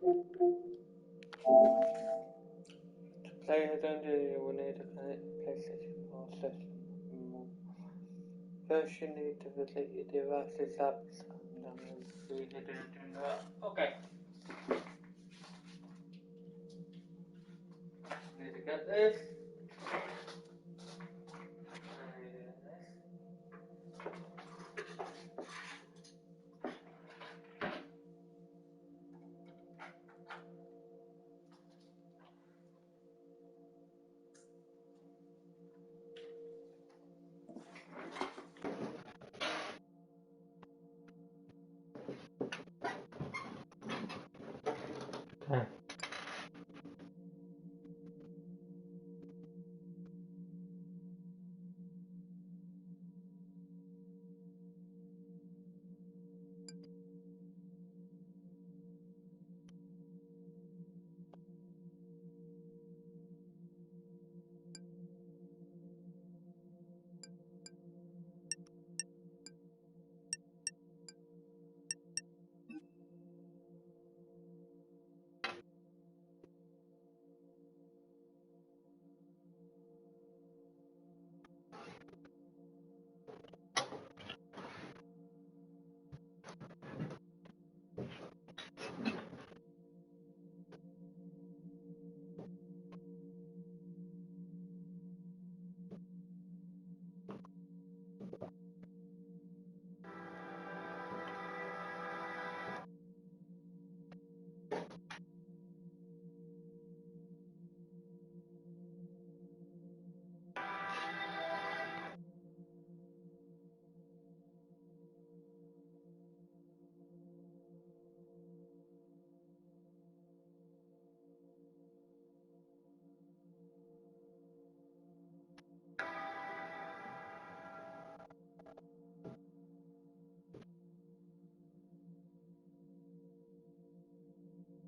To play Identity, you will need to connect PlayStation or system. First, you need to delete your device's apps and then you'll see Identity. Okay. Need to get this. Okay.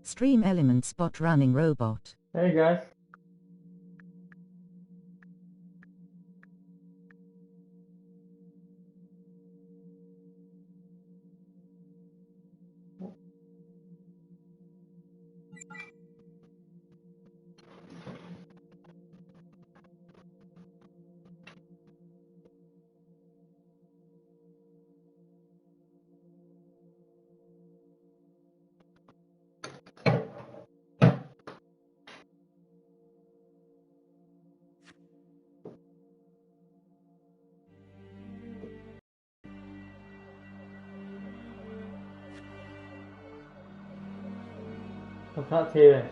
Stream Elements bot running robot. Hey guys. I can't see this.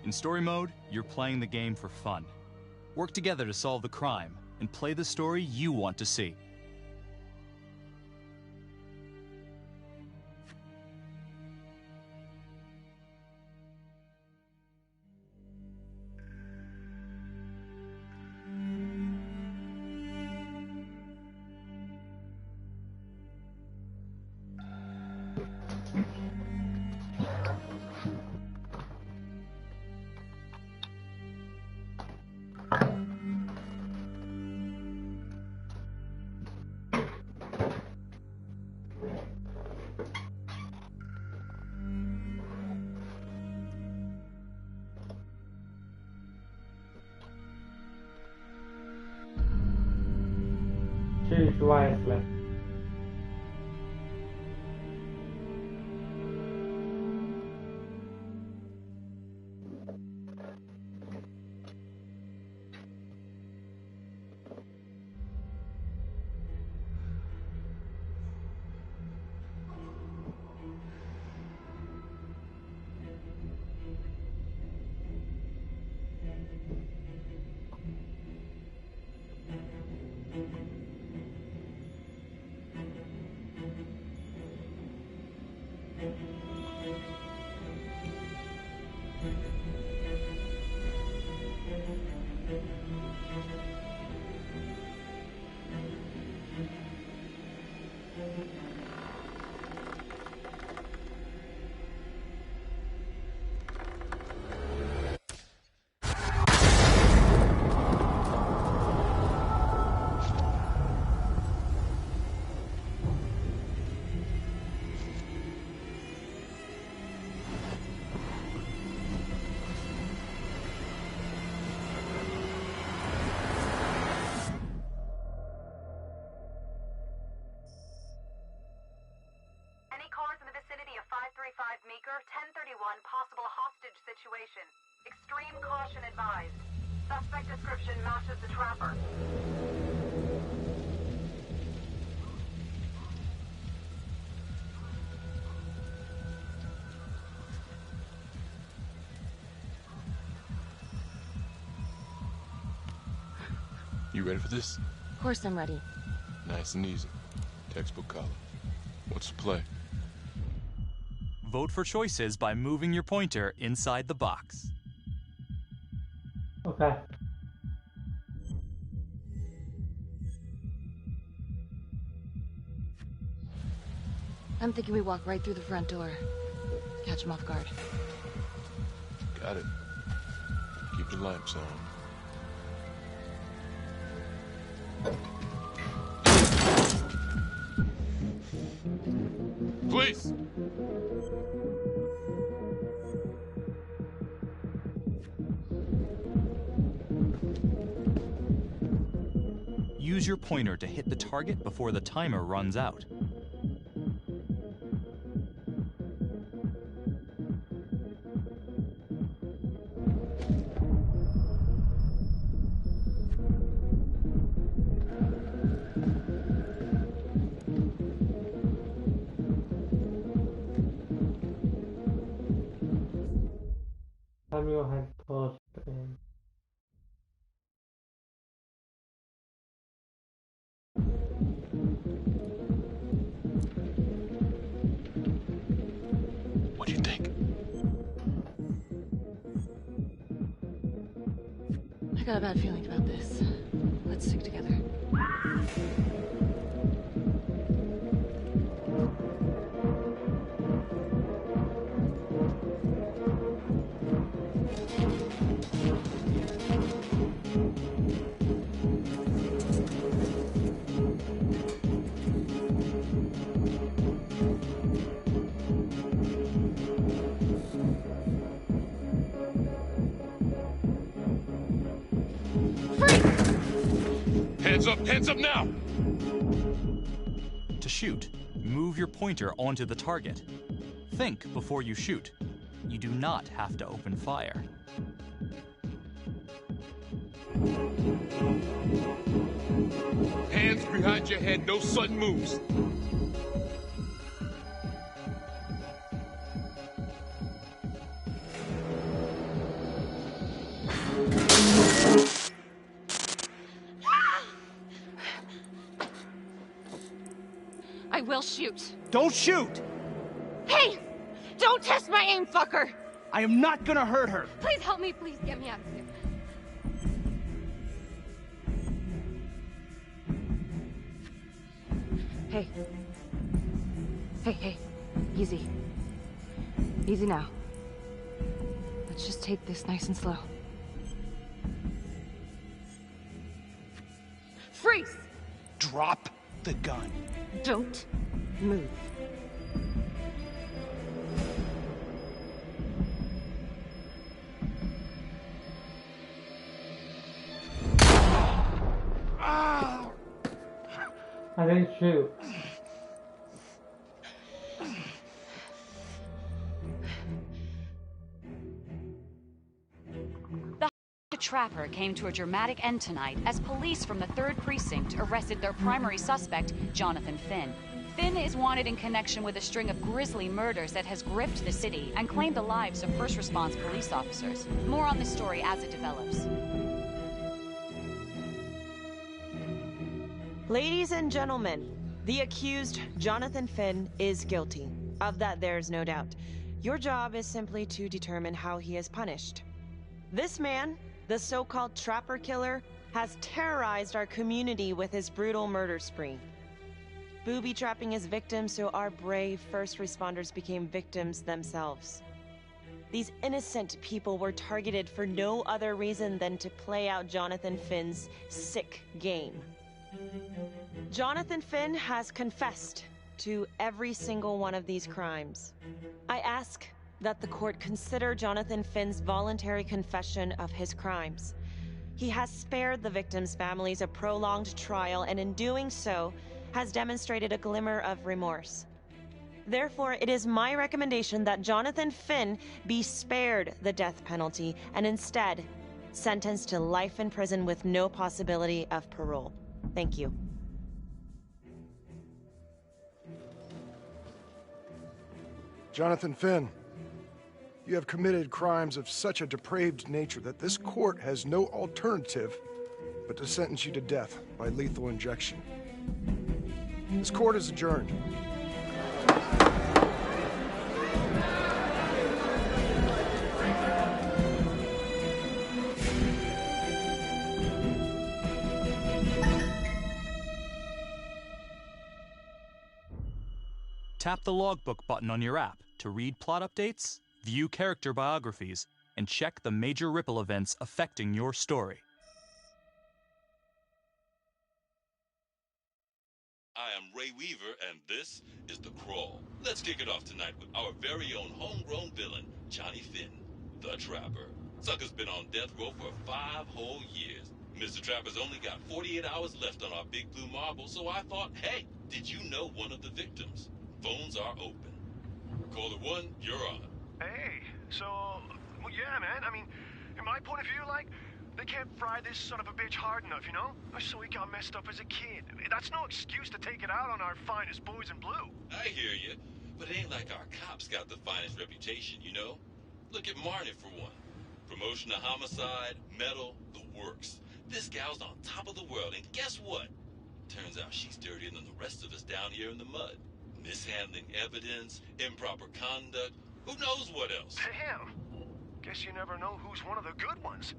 In story mode, you're playing the game for fun. Work together to solve the crime, and play the story you want to see. Choose wisely. suspect description matches the trapper. You ready for this? Of course I'm ready. Nice and easy. Textbook color. What's the play? Vote for choices by moving your pointer inside the box. Okay. I'm thinking we walk right through the front door. Catch him off guard. Got it. Keep the lamps on. Please! Use your pointer to hit the target before the timer runs out. Samuel had paused in. What do you think? I got a bad feeling about this. Let's stick together. Hands up now! To shoot, move your pointer onto the target. Think before you shoot. You do not have to open fire. Hands behind your head, no sudden moves. I will shoot. Don't shoot! Hey! Don't test my aim, fucker! I am not gonna hurt her. Please help me, please get me out of here. Hey. Hey. Easy. Easy now. Let's just take this nice and slow. Freeze! Drop the gun. Don't move. I didn't shoot. The Trapper came to a dramatic end tonight as police from the 3rd Precinct arrested their primary suspect, Jonathan Finn. Finn is wanted in connection with a string of grisly murders that has gripped the city and claimed the lives of first response police officers. More on this story as it develops. Ladies and gentlemen, the accused, Jonathan Finn, is guilty. Of that, there's no doubt. Your job is simply to determine how he is punished. This man, the so-called Trapper Killer, has terrorized our community with his brutal murder spree. Booby-trapping his victims so our brave first responders became victims themselves. These innocent people were targeted for no other reason than to play out Jonathan Finn's sick game. Jonathan Finn has confessed to every single one of these crimes. I ask that the court consider Jonathan Finn's voluntary confession of his crimes. He has spared the victims' families a prolonged trial, and in doing so, has demonstrated a glimmer of remorse. Therefore, it is my recommendation that Jonathan Finn be spared the death penalty and instead sentenced to life in prison with no possibility of parole. Thank you. Jonathan Finn, you have committed crimes of such a depraved nature that this court has no alternative but to sentence you to death by lethal injection. This court is adjourned. Tap the logbook button on your app to read plot updates, view character biographies, and check the major ripple events affecting your story. I am Ray Weaver, and this is The Crawl. Let's kick it off tonight with our very own homegrown villain, Johnny Finn, the Trapper. Sucker's been on death row for 5 whole years. Mr. Trapper's only got 48 hours left on our big blue marble, so I thought, hey, did you know one of the victims? Phones are open. Caller 1, you're on. Hey, so, well, yeah, man, I mean, in my point of view, like, they can't fry this son of a bitch hard enough, you know? So he got messed up as a kid. That's no excuse to take it out on our finest boys in blue. I hear you, but it ain't like our cops got the finest reputation, you know? Look at Marnie, for one. Promotion to homicide, medal, the works. This gal's on top of the world, and guess what? Turns out she's dirtier than the rest of us down here in the mud. Mishandling evidence, improper conduct, who knows what else? Damn. Guess you never know who's one of the good ones.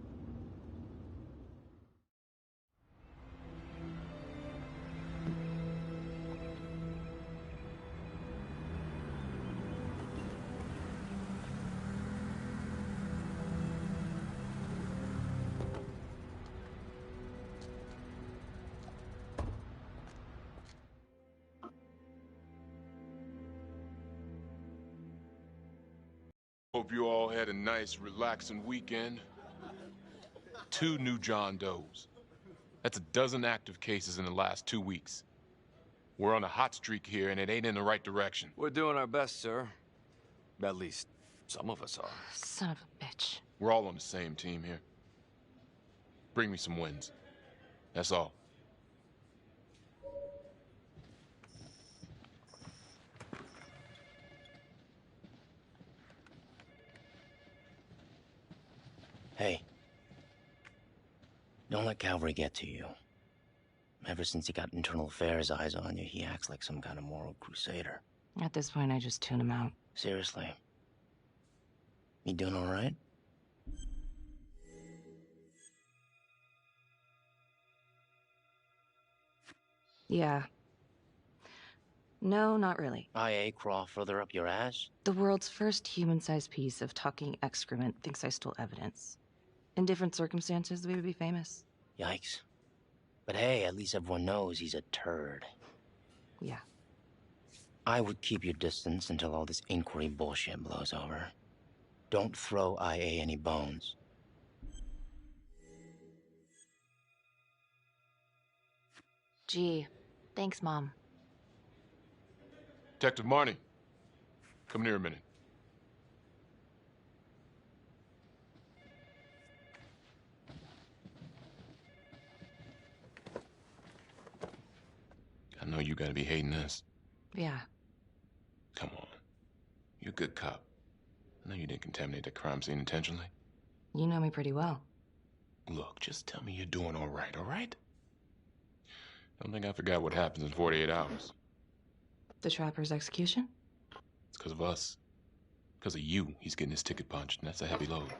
Hope you all had a nice, relaxing weekend. 2 new John Does. That's a dozen active cases in the last 2 weeks. We're on a hot streak here, and it ain't in the right direction. We're doing our best, sir. At least, some of us are. Son of a bitch. We're all on the same team here. Bring me some wins. That's all. Hey, don't let Calvary get to you. Ever since he got internal affairs eyes on you, he acts like some kind of moral crusader. At this point, I just tune him out. Seriously. You doing all right? Yeah. No, not really. IA crawl further up your ass? The world's first human-sized piece of talking excrement thinks I stole evidence. In different circumstances, we would be famous. Yikes. But hey, at least everyone knows he's a turd. Yeah. I would keep your distance until all this inquiry bullshit blows over. Don't throw IA any bones. Gee, thanks, Mom. Detective Marnie, come here a minute. I know you gotta be hating this. Yeah. Come on. You're a good cop. I know you didn't contaminate the crime scene intentionally. You know me pretty well. Look, just tell me you're doing all right? Don't think I forgot what happens in 48 hours. The Trapper's execution? It's because of us. Because of you, he's getting his ticket punched, and that's a heavy load.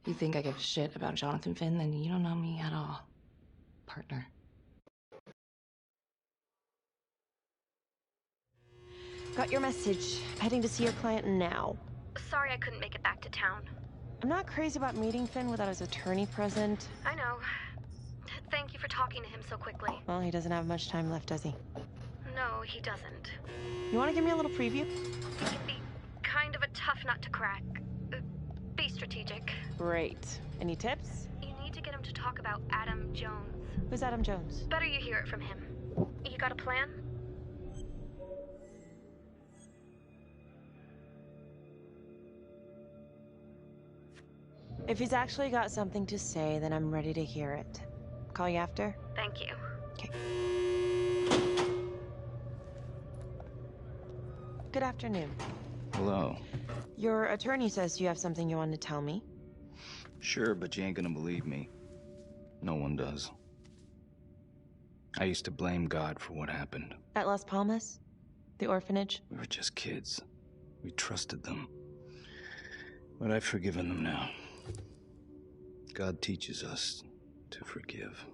You think I give a shit about Jonathan Finn, then you don't know me at all. Partner. Got your message. Heading to see your client now. Sorry I couldn't make it back to town. I'm not crazy about meeting Finn without his attorney present. I know. Thank you for talking to him so quickly. Well, he doesn't have much time left, does he? No, he doesn't. You want to give me a little preview? He can be kind of a tough nut to crack. Be strategic. Great. Any tips? You need to get him to talk about Adam Jones. Who's Adam Jones? Better you hear it from him. You got a plan? If he's actually got something to say, then I'm ready to hear it. Call you after? Thank you. Okay. Good afternoon. Hello. Your attorney says you have something you want to tell me. Sure, but you ain't gonna believe me. No one does. I used to blame God for what happened. At Las Palmas? The orphanage? We were just kids. We trusted them. But I've forgiven them now. God teaches us to forgive.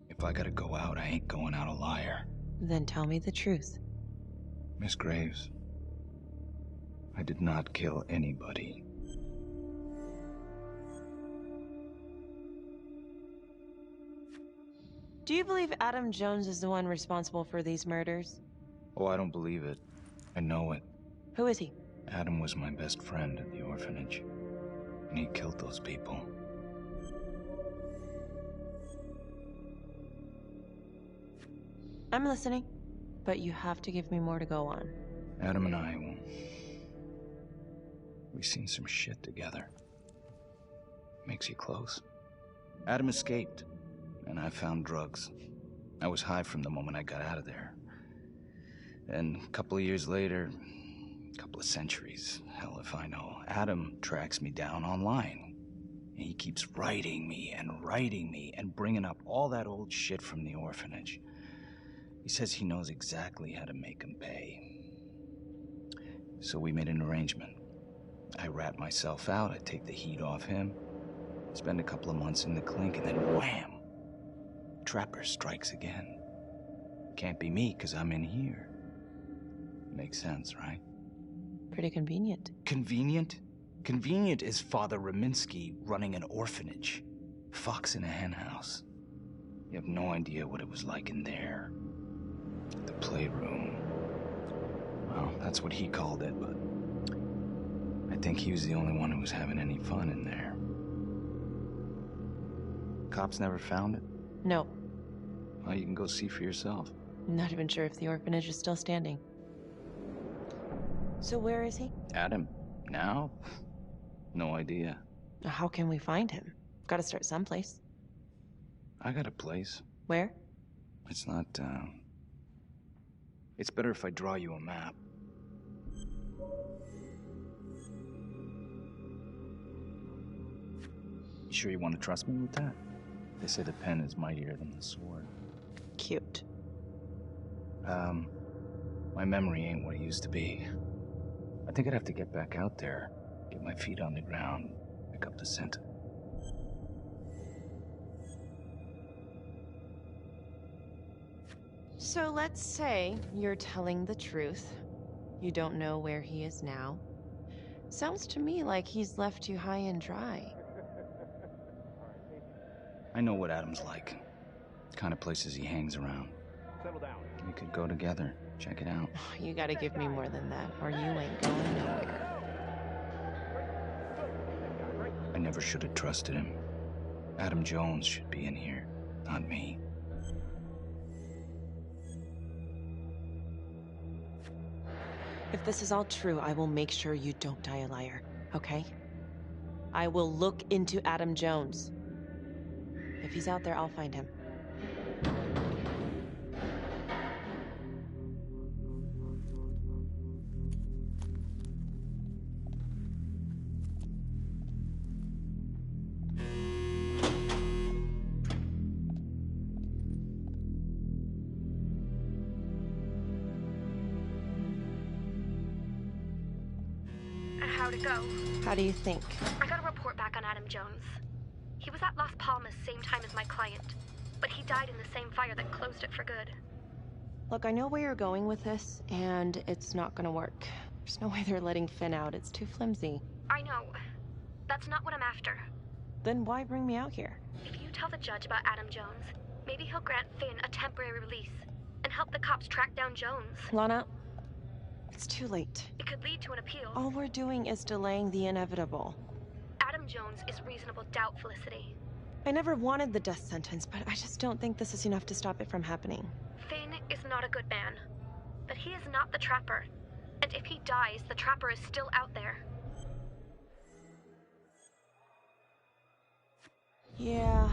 If I gotta go out, I ain't going out a liar. Then tell me the truth. Miss Graves, I did not kill anybody. Do you believe Adam Jones is the one responsible for these murders? Oh, I don't believe it. I know it. Who is he? Adam was my best friend at the orphanage, and he killed those people. I'm listening, but you have to give me more to go on. Adam and I, we've seen some shit together. Makes you close. Adam escaped, and I found drugs. I was high from the moment I got out of there. And a couple of years later, a couple of centuries, hell if I know, Adam tracks me down online. And he keeps writing me and bringing up all that old shit from the orphanage. He says he knows exactly how to make him pay. So we made an arrangement. I rat myself out, I take the heat off him, spend a couple of months in the clink, and then wham! Trapper strikes again. Can't be me, 'cause I'm in here. Makes sense, right? Pretty convenient. Convenient? Convenient is Father Raminsky running an orphanage. Fox in a henhouse. You have no idea what it was like in there. The playroom. Well, that's what he called it, but I think he was the only one who was having any fun in there. Cops never found it? No. Well, you can go see for yourself. I'm not even sure if the orphanage is still standing. So where is he? Adam? Now? No idea. How can we find him? Gotta start someplace. I got a place. Where? It's not, It's better if I draw you a map. You sure you want to trust me with that? They say the pen is mightier than the sword. Cute. My memory ain't what it used to be. I think I'd have to get back out there, get my feet on the ground, pick up the scent. So let's say you're telling the truth. You don't know where he is now. Sounds to me like he's left you high and dry. I know what Adam's like. The kind of places he hangs around. Settle down. We could go together. Check it out. You gotta give me more than that, or you ain't going nowhere. I never should have trusted him. Adam Jones should be in here, not me. If this is all true, I will make sure you don't die a liar, okay? I will look into Adam Jones. If he's out there, I'll find him. How'd it go? How do you think? I got a report back on Adam Jones. He was at Las Palmas same time as my client, but he died in the same fire that closed it for good. Look, I know where you're going with this, and it's not gonna work. There's no way they're letting Finn out. It's too flimsy. I know. That's not what I'm after. Then why bring me out here? If you tell the judge about Adam Jones, maybe he'll grant Finn a temporary release and help the cops track down Jones. Lana, it's too late. It could lead to an appeal. All we're doing is delaying the inevitable. Adam Jones is reasonable doubt, Felicity. I never wanted the death sentence, but I just don't think this is enough to stop it from happening. Finn is not a good man, but he is not the Trapper. And if he dies, the Trapper is still out there. Yeah.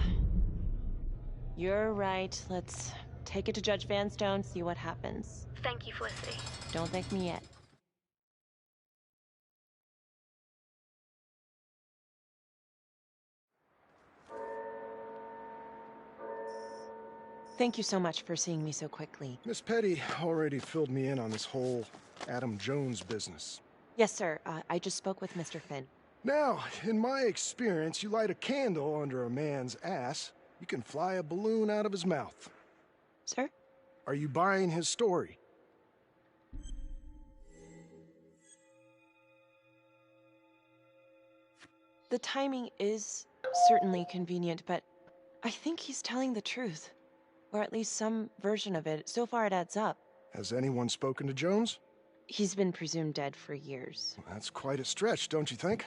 You're right. Let's take it to Judge Vanstone, see what happens. Thank you, Felicity. Don't thank me yet. Thank you so much for seeing me so quickly. Miss Petty already filled me in on this whole Adam Jones business. Yes, sir. I just spoke with Mr. Finn. Now, in my experience, you light a candle under a man's ass, you can fly a balloon out of his mouth. Sir? Are you buying his story? The timing is certainly convenient, but I think he's telling the truth. Or at least some version of it. So far it adds up. Has anyone spoken to Jones? He's been presumed dead for years. That's quite a stretch, don't you think?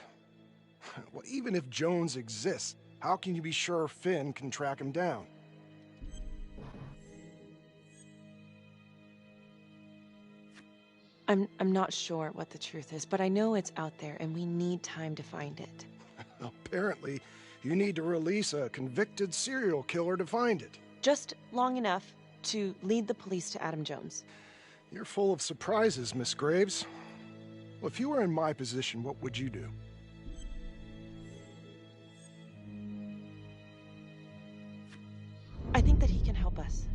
Well, even if Jones exists, how can you be sure Finn can track him down? I'm not sure what the truth is, but I know it's out there and we need time to find it. Apparently, you need to release a convicted serial killer to find it. Just long enough to lead the police to Adam Jones. You're full of surprises, Miss Graves. Well, if you were in my position, what would you do? I think that he can help us.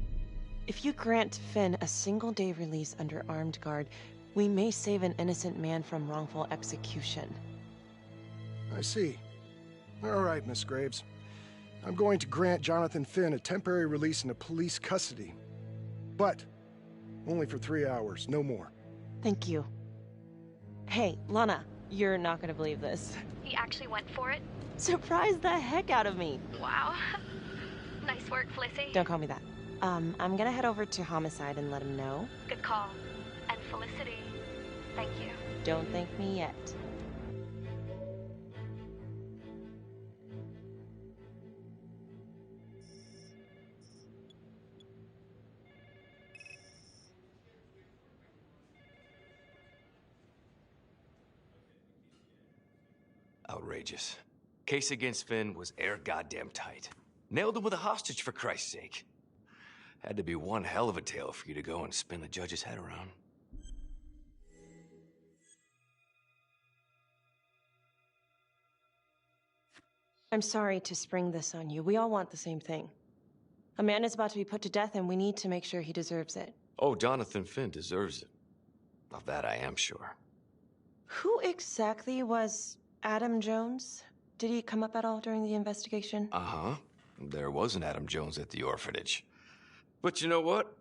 If you grant Finn a single-day release under armed guard, we may save an innocent man from wrongful execution. I see. All right, Miss Graves. I'm going to grant Jonathan Finn a temporary release into police custody. But only for 3 hours, no more. Thank you. Hey, Lana, you're not gonna believe this. He actually went for it? Surprised the heck out of me. Wow. Nice work, Felicity. Don't call me that. I'm gonna head over to Homicide and let him know. Good call. And Felicity, thank you. Don't thank me yet. Outrageous. Case against Finn was air goddamn tight. Nailed him with a hostage, for Christ's sake. Had to be one hell of a tale for you to go and spin the judge's head around. I'm sorry to spring this on you. We all want the same thing. A man is about to be put to death, and we need to make sure he deserves it. Oh, Jonathan Finn deserves it. Of that I am sure. Who exactly was Adam Jones? Did he come up at all during the investigation? Uh-huh. There was an Adam Jones at the orphanage. But you know what?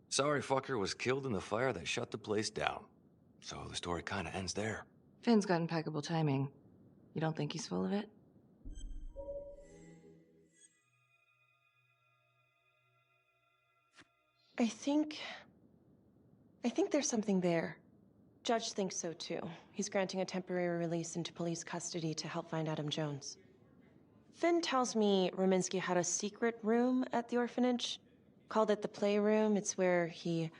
Sorry fucker was killed in the fire that shut the place down. So the story kind of ends there. Finn's got impeccable timing. You don't think he's full of it? I think there's something there. Judge thinks so too. He's granting a temporary release into police custody to help find Adam Jones. Finn tells me Rominsky had a secret room at the orphanage. Called it the playroom. It's where he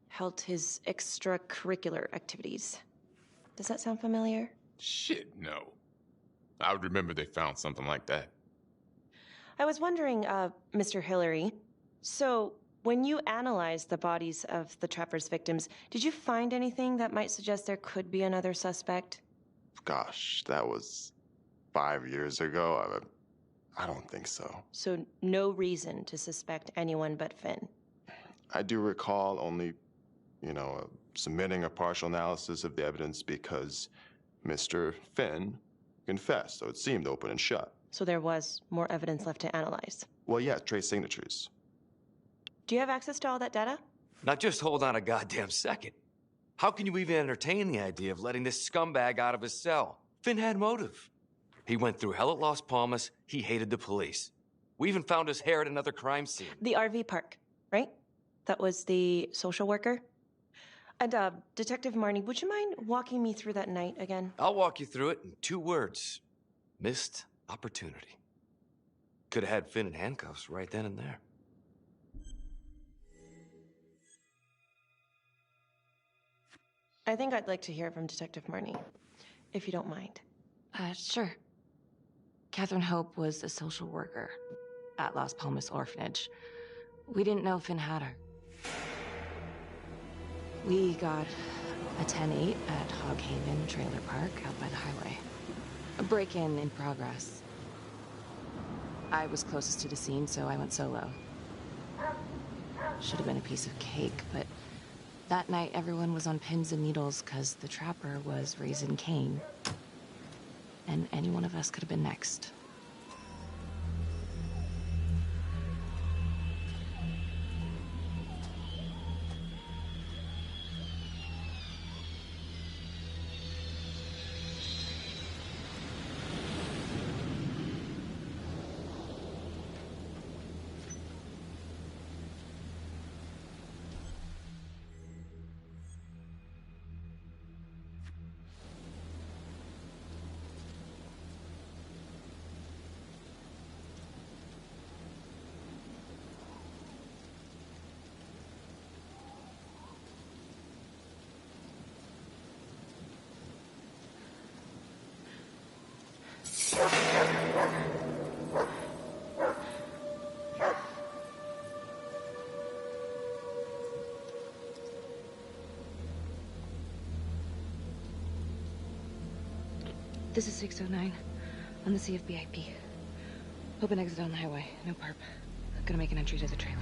held his extracurricular activities. Does that sound familiar? Shit, no. I would remember they found something like that. I was wondering, Mr. Hillary, so when you analyzed the bodies of the Trapper's victims, did you find anything that might suggest there could be another suspect? Gosh, that was 5 years ago. I don't think so. So no reason to suspect anyone but Finn? I do recall only, submitting a partial analysis of the evidence because Mr. Finn confessed, so it seemed open and shut. So there was more evidence left to analyze? Well, yeah, trace signatures. Do you have access to all that data? Now just hold on a goddamn second. How can you even entertain the idea of letting this scumbag out of his cell? Finn had motive. He went through hell at Las Palmas. He hated the police. We even found his hair at another crime scene. The RV park, right? That was the social worker? And, Detective Marnie, would you mind walking me through that night again? I'll walk you through it in 2 words. Missed opportunity. Could have had Finn in handcuffs right then and there. I think I'd like to hear from Detective Marnie, if you don't mind. Sure. Catherine Hope was a social worker at Las Palmas Orphanage. We didn't know Finn had her. We got a 10-8 at Hog Haven Trailer Park out by the highway. A break-in in progress. I was closest to the scene, so I went solo. Should have been a piece of cake, but that night everyone was on pins and needles because the trapper was raising Cain. And any one of us could have been next. This is 609 on the CFBIP. Open exit on the highway. No perp. Gonna make an entry to the trailer.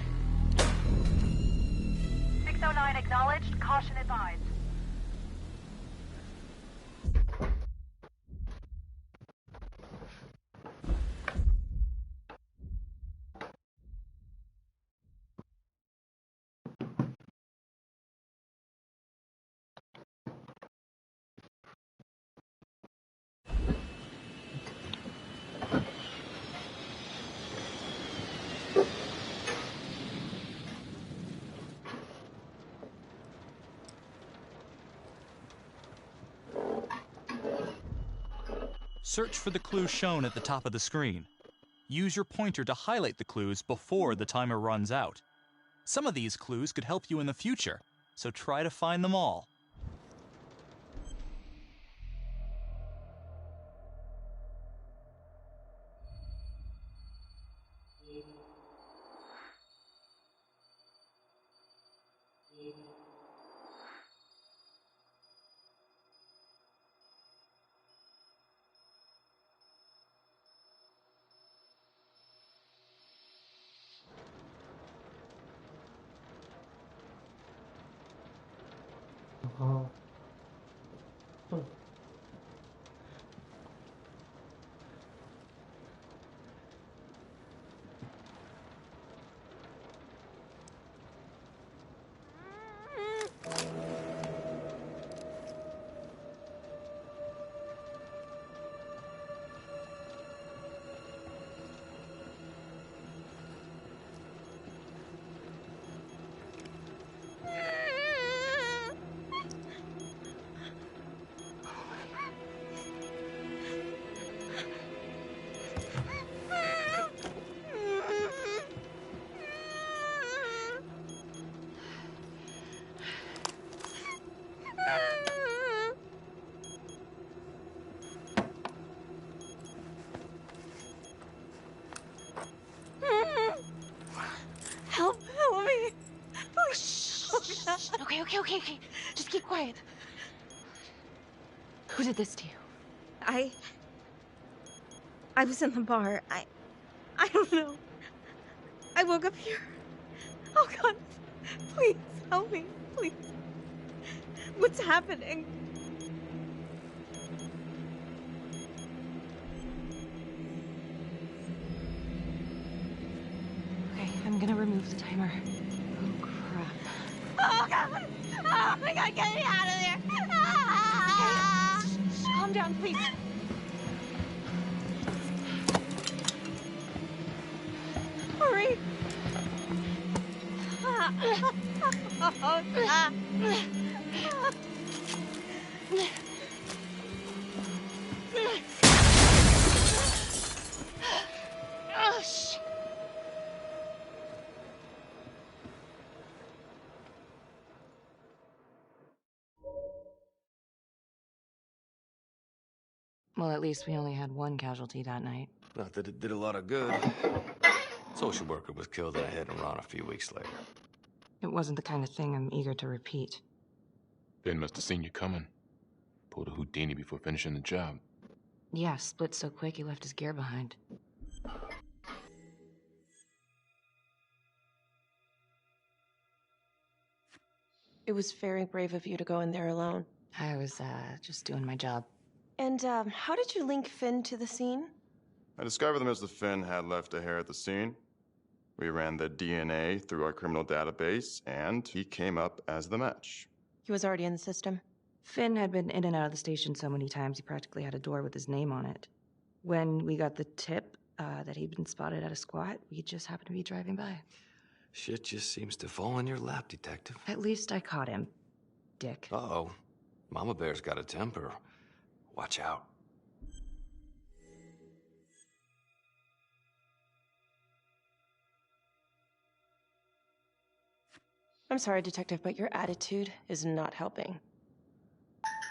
609 acknowledged. Caution advised. Search for the clues shown at the top of the screen. Use your pointer to highlight the clues before the timer runs out. Some of these clues could help you in the future, so try to find them all. Help me. Please. Okay. Just keep quiet. Who did this to you? I was in the bar. I don't know. I woke up here. Oh, God. Please, help me. Please. What's happening? Okay, I'm gonna remove the timer. Oh, crap. Oh, God. Oh, my God, get me out of there. Ah! Okay. Calm down, please. Hurry. Oh, shit. Well, at least we only had one casualty that night. Not that it did a lot of good. Social worker was killed in a hit and run a few weeks later. It wasn't the kind of thing I'm eager to repeat. Ben must have seen you coming. Pulled a Houdini before finishing the job. Yeah, split so quick he left his gear behind. It was very brave of you to go in there alone. I was, just doing my job. And, how did you link Finn to the scene? I discovered that Mr. Finn had left a hair at the scene. We ran the DNA through our criminal database, and he came up as the match. He was already in the system. Finn had been in and out of the station so many times he practically had a door with his name on it. When we got the tip that he'd been spotted at a squat, we just happened to be driving by. Shit just seems to fall in your lap, Detective. At least I caught him, dick. Uh-oh. Mama Bear's got a temper. Watch out. I'm sorry, Detective, but your attitude is not helping.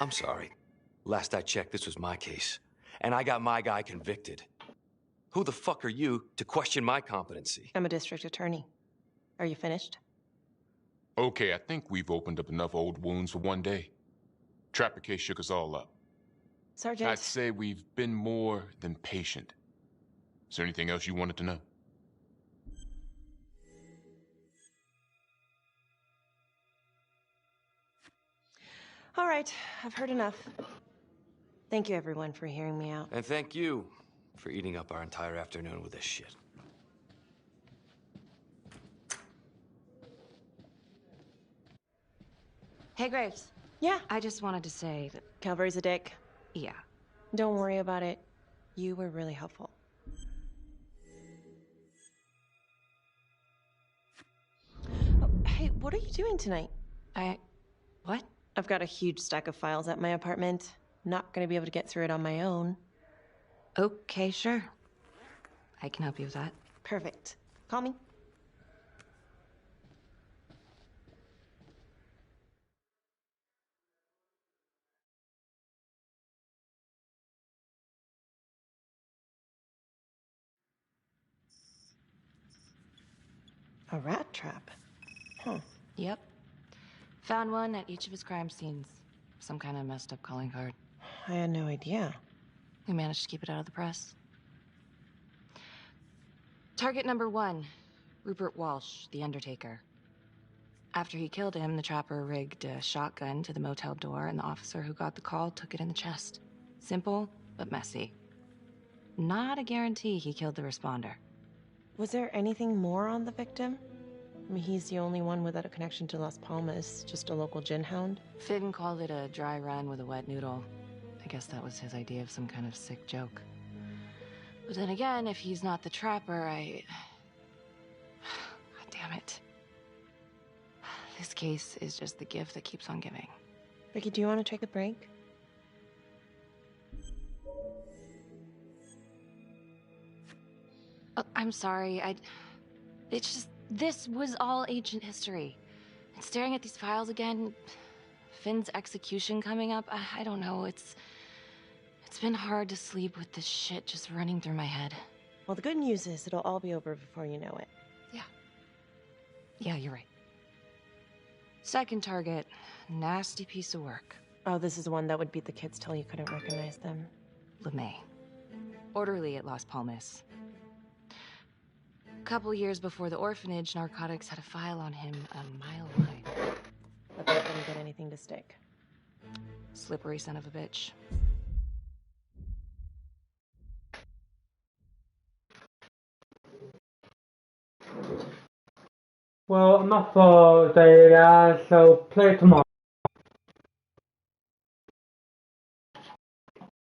I'm sorry. Last I checked, this was my case. And I got my guy convicted. Who the fuck are you to question my competency? I'm a district attorney. Are you finished? Okay, I think we've opened up enough old wounds for one day. Trapper case shook us all up. Sergeant. I'd say we've been more than patient. Is there anything else you wanted to know? All right, I've heard enough. Thank you, everyone, for hearing me out. And thank you for eating up our entire afternoon with this shit. Hey, Graves. Yeah? I just wanted to say that... Calvary's a dick. Yeah. Don't worry about it. You were really helpful. Oh, hey, what are you doing tonight? What? I've got a huge stack of files at my apartment. Not gonna be able to get through it on my own. Okay, sure. I can help you with that. Perfect. Call me. A rat trap? Huh. Yep. Found one at each of his crime scenes. Some kind of messed up calling card. I had no idea. We managed to keep it out of the press. Target number 1, Rupert Walsh, the Undertaker. After he killed him, the trapper rigged a shotgun to the motel door, and the officer who got the call took it in the chest. Simple, but messy. Not a guarantee he killed the responder. Was there anything more on the victim? I mean, he's the only one without a connection to Las Palmas, just a local gin hound. Finn called it a dry run with a wet noodle. I guess that was his idea of some kind of sick joke. But then again, if he's not the trapper, God damn it. This case is just the gift that keeps on giving. Vicky, do you want to take a break? Oh, I'm sorry, it's just, this was all ancient history. And staring at these files again, Finn's execution coming up, I don't know, it's been hard to sleep with this shit just running through my head. Well, the good news is it'll all be over before you know it. Yeah, you're right. Second target, nasty piece of work. Oh, this is the one that would beat the kids till you couldn't recognize them. LeMay. Orderly at Las Palmas. A couple years before the orphanage, narcotics had a file on him a mile wide. But that didn't get anything to stick. Slippery son of a bitch. Well, I'm off for the day, so play tomorrow.